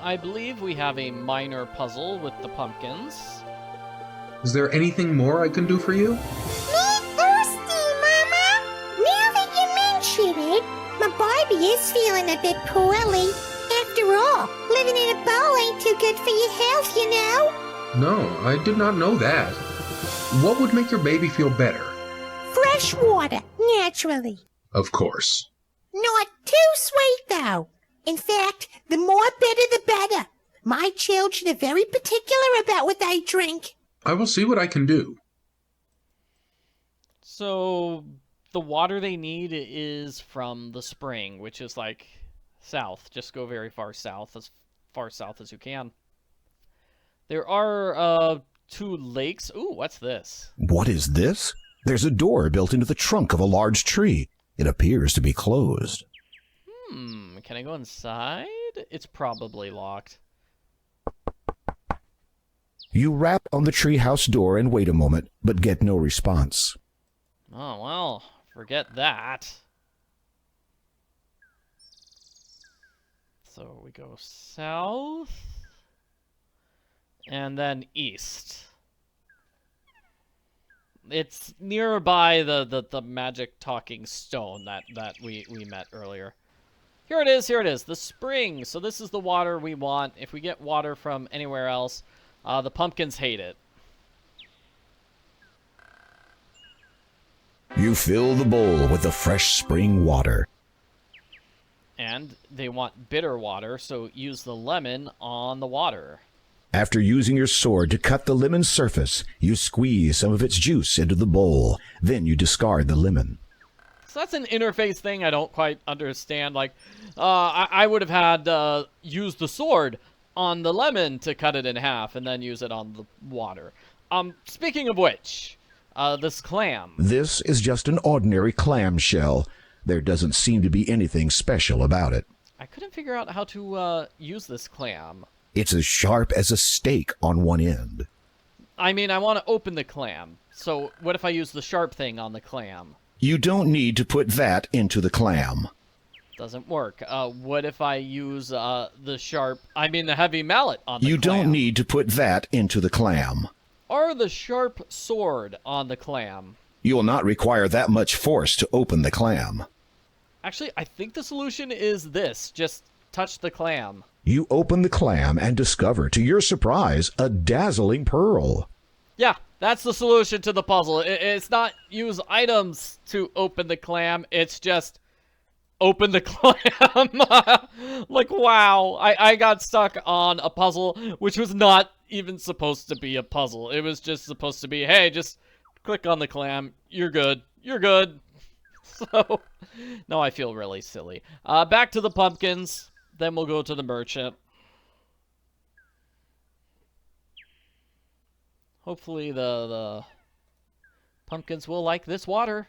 I believe we have a minor puzzle with the pumpkins. Is there anything more I can do for you? Me thirsty, Mama. Now that you mention it, my Barbie is feeling a bit poorly. After all, living in a bowl ain't too good for your health, you know. No, I did not know that. What would make your baby feel better? Fresh water, naturally. Of course. Not too sweet, though. In fact, the more bitter the better. My children are very particular about what they drink. I will see what I can do. So, the water they need is from the spring, which is like south. Just go very far south as you can. There are 2 lakes. Ooh, what's this? What is this? There's a door built into the trunk of a large tree. It appears to be closed. Can I go inside? It's probably locked. You rap on the treehouse door and wait a moment, but get no response. Oh, well, forget that. So we go south, and then east. It's nearby the magic talking stone that we met earlier. Here it is, the spring. So this is the water we want. If we get water from anywhere else, the pumpkins hate it. You fill the bowl with the fresh spring water. And they want bitter water, so use the lemon on the water. After using your sword to cut the lemon's surface, you squeeze some of its juice into the bowl. Then you discard the lemon. So that's an interface thing I don't quite understand. Like, I would have had used the sword on the lemon to cut it in half and then use it on the water. Speaking of which, this clam. This is just an ordinary clam shell. There doesn't seem to be anything special about it. I couldn't figure out how to use this clam. It's as sharp as a stake on one end. I mean, I want to open the clam. So what if I use the sharp thing on the clam? You don't need to put that into the clam. Doesn't work. What if I use the heavy mallet on the clam? You don't need to put that into the clam. Or the sharp sword on the clam. You'll not require that much force to open the clam. Actually, I think the solution is this. Just touch the clam. You open the clam and discover, to your surprise, a dazzling pearl. Yeah, that's the solution to the puzzle. It's not use items to open the clam. It's just open the clam. Like, wow. I got stuck on a puzzle, which was not even supposed to be a puzzle. It was just supposed to be, hey, just click on the clam. You're good. You're good. So, now I feel really silly. Back to the pumpkins. Then we'll go to the merchant. Hopefully the pumpkins will like this water.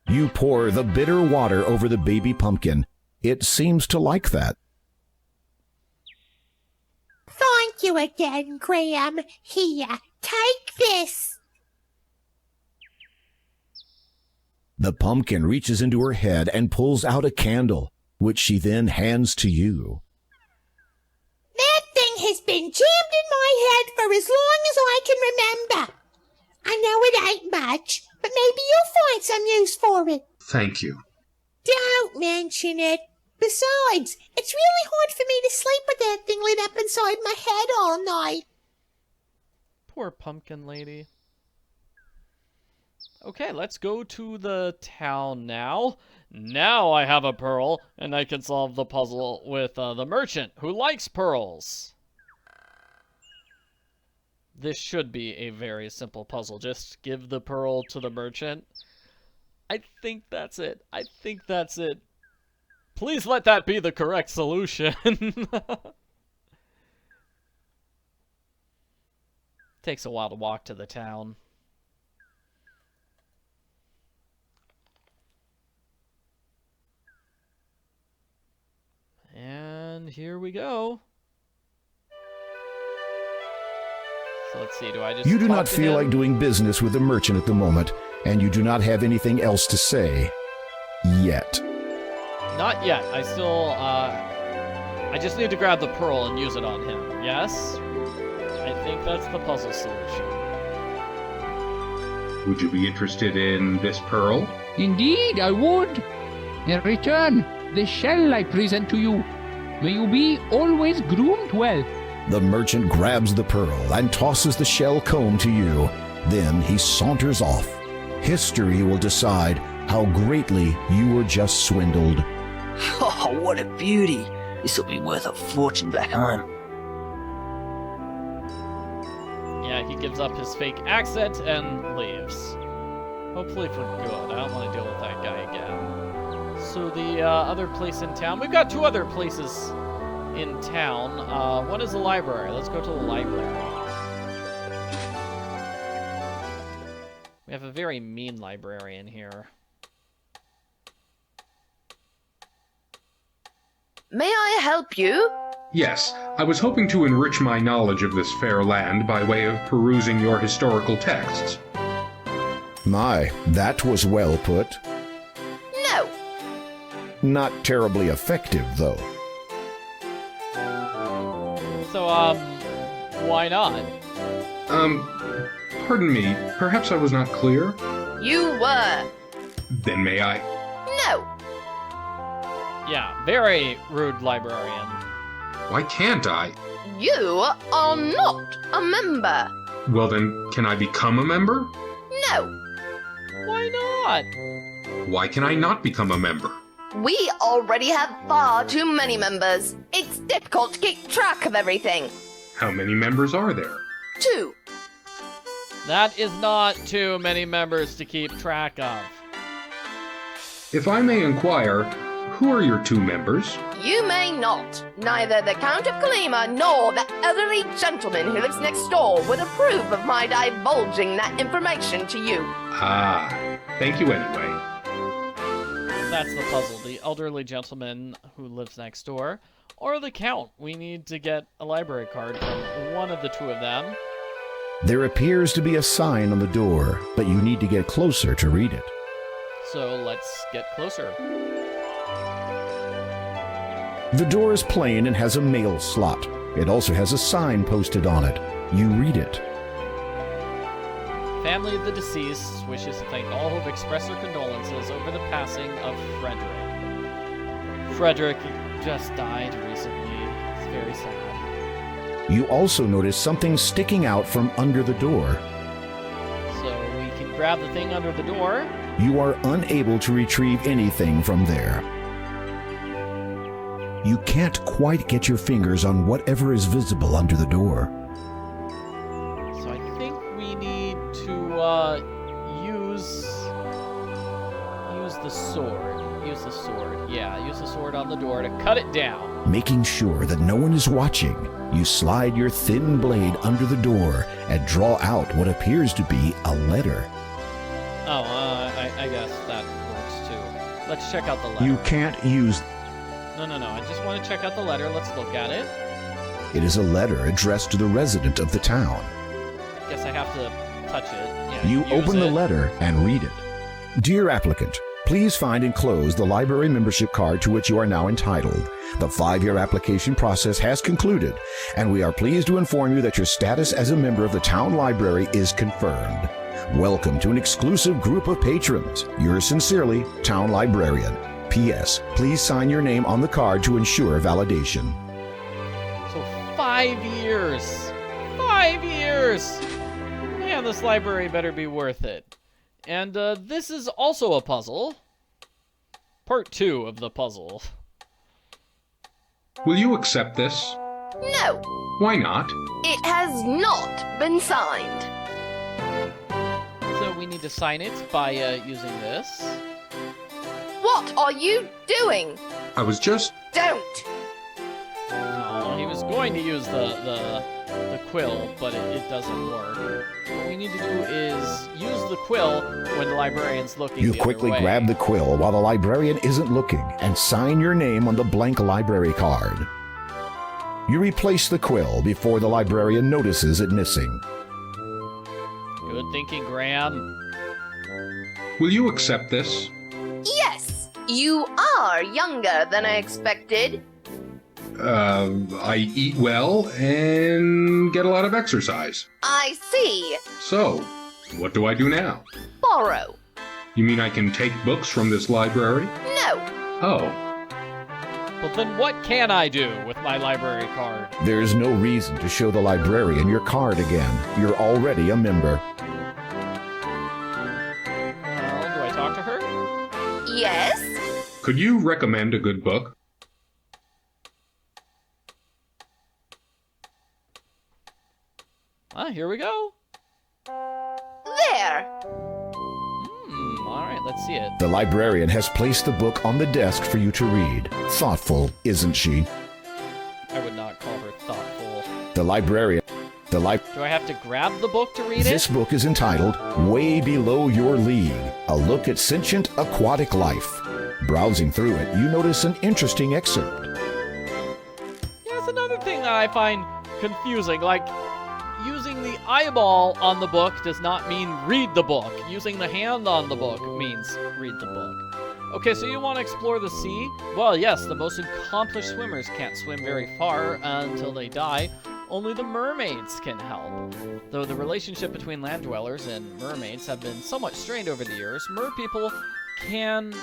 You pour the bitter water over the baby pumpkin. It seems to like that. Thank you again, Graham. Here, take this. The pumpkin reaches into her head and pulls out a candle, which she then hands to you. That thing has been jammed in my head for as long as I can remember. I know it ain't much, but maybe you'll find some use for it. Thank you. Don't mention it. Besides, it's really hard for me to sleep with that thing lit up inside my head all night. Poor pumpkin lady. Okay, let's go to the town now. Now I have a pearl, and I can solve the puzzle with the merchant, who likes pearls. This should be a very simple puzzle. Just give the pearl to the merchant. I think that's it. I think that's it. Please let that be the correct solution. Takes a while to walk to the town. And here we go. So let's see, do I just You do talk not to feel him? like doing business with the merchant at the moment, and you do not have anything else to say. yet. Not yet. I still, I just need to grab the pearl and use it on him. Yes? I think that's the puzzle solution. Would you be interested in this pearl? Indeed, I would. In return, the shell I present to you. May you be always groomed well. The merchant grabs the pearl and tosses the shell comb to you. Then he saunters off. History will decide how greatly you were just swindled. Oh, what a beauty. This will be worth a fortune back home. Yeah, he gives up his fake accent and leaves. Hopefully for good. I don't want to deal with that guy again. So the other place in town, we've got two other places in town. One is the library. Let's go to the library. We have a very mean librarian here. May I help you? Yes, I was hoping to enrich my knowledge of this fair land by way of perusing your historical texts. My, that was well put. No. Not terribly effective, though. So, why not? Pardon me, perhaps I was not clear? You were. Then may I? No. Yeah, very rude librarian. Why can't I? You are not a member. Well then, can I become a member? No. Why not? Why can I not become a member? We already have far too many members. It's difficult to keep track of everything. How many members are there? 2. That is not too many members to keep track of. If I may inquire, who are your 2 members? You may not. Neither the Count of Kalima nor the elderly gentleman who lives next door would approve of my divulging that information to you. Ah, thank you anyway. That's the puzzle. The elderly gentleman who lives next door, or the Count. We need to get a library card from one of the 2 of them. There appears to be a sign on the door, but you need to get closer to read it. So let's get closer. The door is plain and has a mail slot. It also has a sign posted on it. You read it. Family of the deceased wishes to thank all who have expressed their condolences over the passing of Frederick. Frederick just died recently. It's very sad. You also notice something sticking out from under the door. So we can grab the thing under the door. You are unable to retrieve anything from there. You can't quite get your fingers on whatever is visible under the door. So I think we need to use the sword. Use the sword. Yeah, use the sword on the door to cut it down. Making sure that no one is watching, you slide your thin blade under the door and draw out what appears to be a letter. Oh, I guess that works too. Let's check out the letter. You can't use... No. I just want to check out the letter. Let's look at it. It is a letter addressed to the resident of the town. Guess I have to touch it. Yeah, You use open the it. letter and read it. Dear applicant, please find enclosed the library membership card to which you are now entitled. The 5-year application process has concluded, and we are pleased to inform you that your status as a member of the town library is confirmed. Welcome to an exclusive group of patrons. Yours sincerely, Town Librarian. P.S. Please sign your name on the card to ensure validation. So 5 years. 5 years. Man, this library better be worth it. And this is also a puzzle. Part 2 of the puzzle. Will you accept this? No. Why not? It has not been signed. So we need to sign it by using this. What are you doing? I was just... Don't. No, he was going to use the quill, but it doesn't work. What we need to do is use the quill when the librarian's looking You the quickly other way. grab the quill while the librarian isn't looking and sign your name on the blank library card. You replace the quill before the librarian notices it missing. Good thinking, Graham. Will you accept this? Yes. You are younger than I expected. I eat well and get a lot of exercise. I see. So, what do I do now? Borrow. You mean I can take books from this library? No. Oh, Well, then what can I do with my library card? There's no reason to show the librarian your card again. You're already a member. Well, do I talk to her? Yes? could you recommend a good book? Ah, here we go. There. Alright, let's see it. The librarian has placed the book on the desk for you to read. Thoughtful, isn't she? I would not call her thoughtful. The librarian. Do I have to grab the book to read This it? book is entitled Way Below Your League, a look at sentient aquatic life. Browsing through it, you notice an interesting excerpt. Yeah, it's another thing that I find confusing. Like, using the eyeball on the book does not mean read the book. Using the hand on the book means read the book. Okay, so you want to explore the sea? Well, yes, the most accomplished swimmers can't swim very far until they die. Only the mermaids can help. Though the relationship between land dwellers and mermaids have been somewhat strained over the years, mer people can,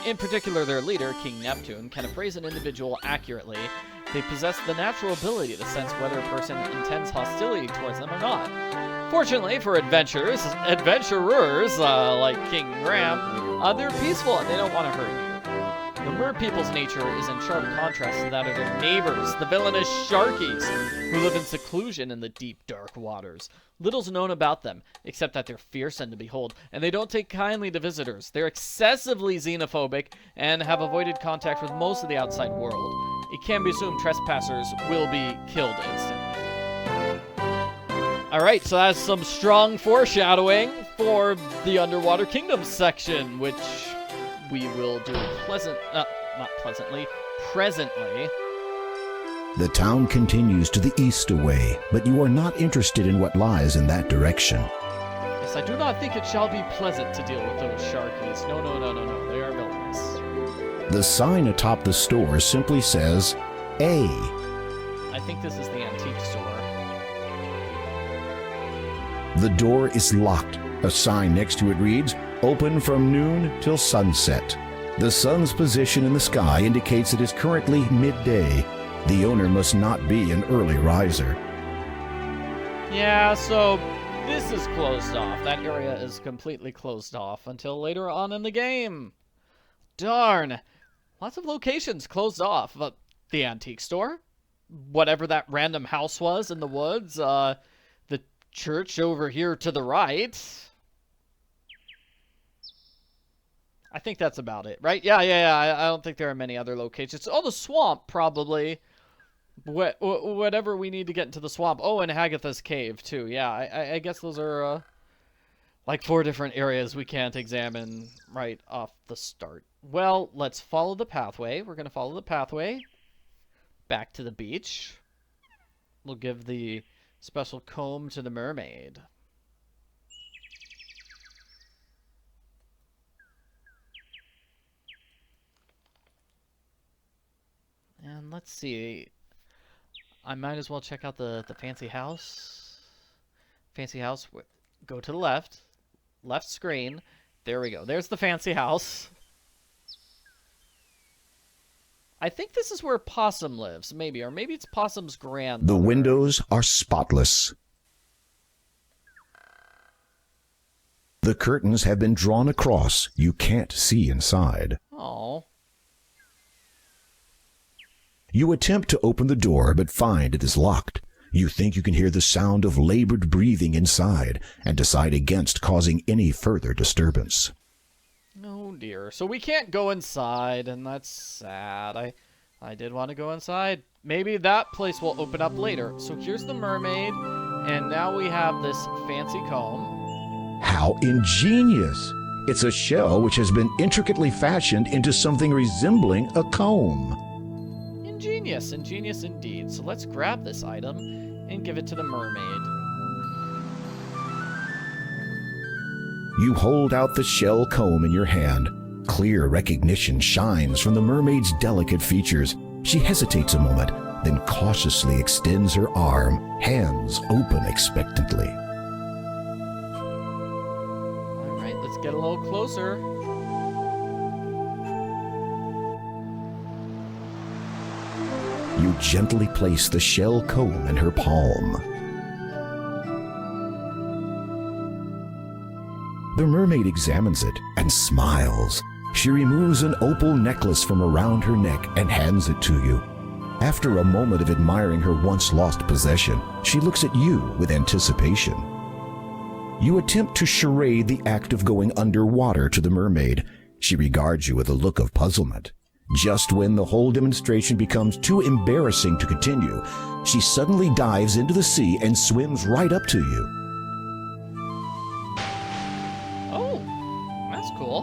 in particular their leader, King Neptune, can appraise an individual accurately. They possess the natural ability to sense whether a person intends hostility towards them or not. Fortunately for adventurers like King Graham, they're peaceful and they don't want to hurt you. The mer people's nature is in sharp contrast to that of their neighbors, the villainous Sharkies, who live in seclusion in the deep, dark waters. Little's known about them, except that they're fearsome to behold, and they don't take kindly to visitors. They're excessively xenophobic and have avoided contact with most of the outside world. It can be assumed trespassers will be killed instantly. Alright, so that's some strong foreshadowing for the Underwater Kingdom section, which we will do presently. The town continues to the east away, but you are not interested in what lies in that direction. Yes, I do not think it shall be pleasant to deal with those Sharkies. No, they are villainous. The sign atop the store simply says, A. I think this is the antique store. The door is locked. A sign next to it reads, Open from noon till sunset. The sun's position in the sky indicates it is currently midday. The owner must not be an early riser. Yeah, so this is closed off. That area is completely closed off until later on in the game. Darn. Lots of locations closed off. The antique store, whatever that random house was in the woods, the church over here to the right. I think that's about it, right? Yeah. I don't think there are many other locations. Oh, the swamp, probably. Whatever we need to get into the swamp. Oh, and Hagatha's cave, too. Yeah, I guess those are, like 4 different areas we can't examine right off the start. Well, let's follow the pathway. We're going to follow the pathway back to the beach. We'll give the special comb to the mermaid. And let's see. I might as well check out the fancy house. Fancy house. Go to the left. Left screen. There we go. There's the fancy house. I think this is where Possum lives, maybe. Or maybe it's Possum's grandmother. The windows are spotless. The curtains have been drawn across. You can't see inside. Oh. You attempt to open the door, but find it is locked. You think you can hear the sound of labored breathing inside, and decide against causing any further disturbance. Oh dear. So we can't go inside, and that's sad. I did want to go inside. Maybe that place will open up later. So here's the mermaid, and now we have this fancy comb. How ingenious! It's a shell which has been intricately fashioned into something resembling a comb. Ingenious indeed. So let's grab this item and give it to the mermaid. You hold out the shell comb in your hand. Clear recognition shines from the mermaid's delicate features. She hesitates a moment, then cautiously extends her arm, hands open expectantly. All right, let's get a little closer. You gently place the shell comb in her palm. The mermaid examines it and smiles. She removes an opal necklace from around her neck and hands it to you. After a moment of admiring her once lost possession, she looks at you with anticipation. You attempt to charade the act of going underwater to the mermaid. She regards you with a look of puzzlement. Just when the whole demonstration becomes too embarrassing to continue, she suddenly dives into the sea and swims right up to you. Oh, that's cool.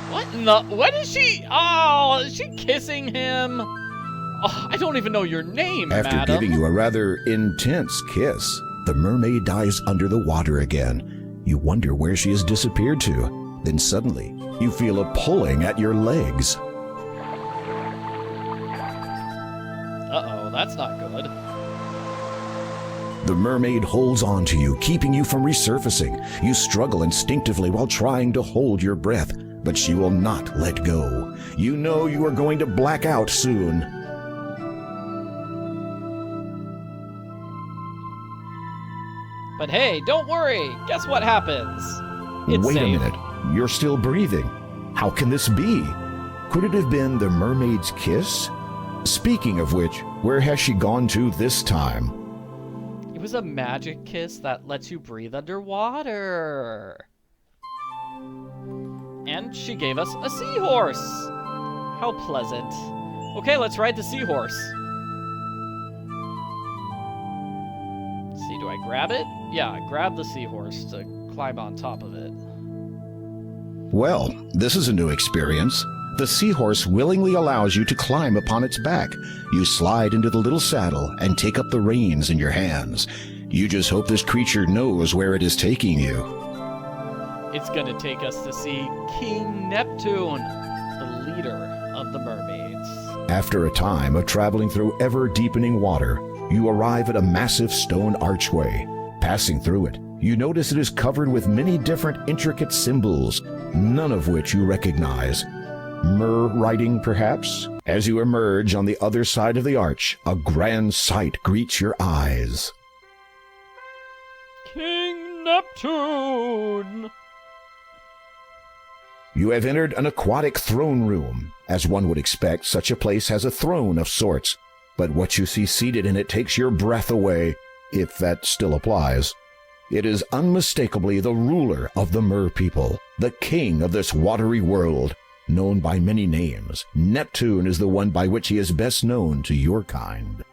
What in the... What is she... Oh, is she kissing him? Oh, I don't even know your name, After madam. giving you a rather intense kiss, the mermaid dives under the water again. You wonder where she has disappeared to. Then suddenly, you feel a pulling at your legs. Uh-oh, that's not good. The mermaid holds on to you, keeping you from resurfacing. You struggle instinctively while trying to hold your breath, but she will not let go. You know you are going to black out soon. But hey, don't worry. Guess what happens? It's Wait safe. a minute. You're still breathing. How can this be? Could it have been the mermaid's kiss? Speaking of which, where has she gone to this time? It was a magic kiss that lets you breathe underwater. And she gave us a seahorse. How pleasant. Okay, let's ride the seahorse. Let's see, do I grab it? Yeah, grab the seahorse to climb on top of it. Well, this is a new experience. The seahorse willingly allows you to climb upon its back. You slide into the little saddle and take up the reins in your hands. You just hope this creature knows where it is taking you. It's gonna take us to see King Neptune, the leader of the mermaids. After a time of traveling through ever-deepening water, you arrive at a massive stone archway. Passing through it, you notice it is covered with many different intricate symbols, none of which you recognize. Mer writing, perhaps? As you emerge on the other side of the arch, a grand sight greets your eyes. King Neptune! You have entered an aquatic throne room. As one would expect, such a place has a throne of sorts, but what you see seated in it takes your breath away, if that still applies. It is unmistakably the ruler of the Mer people, the king of this watery world. Known by many names, Neptune is the one by which he is best known to your kind.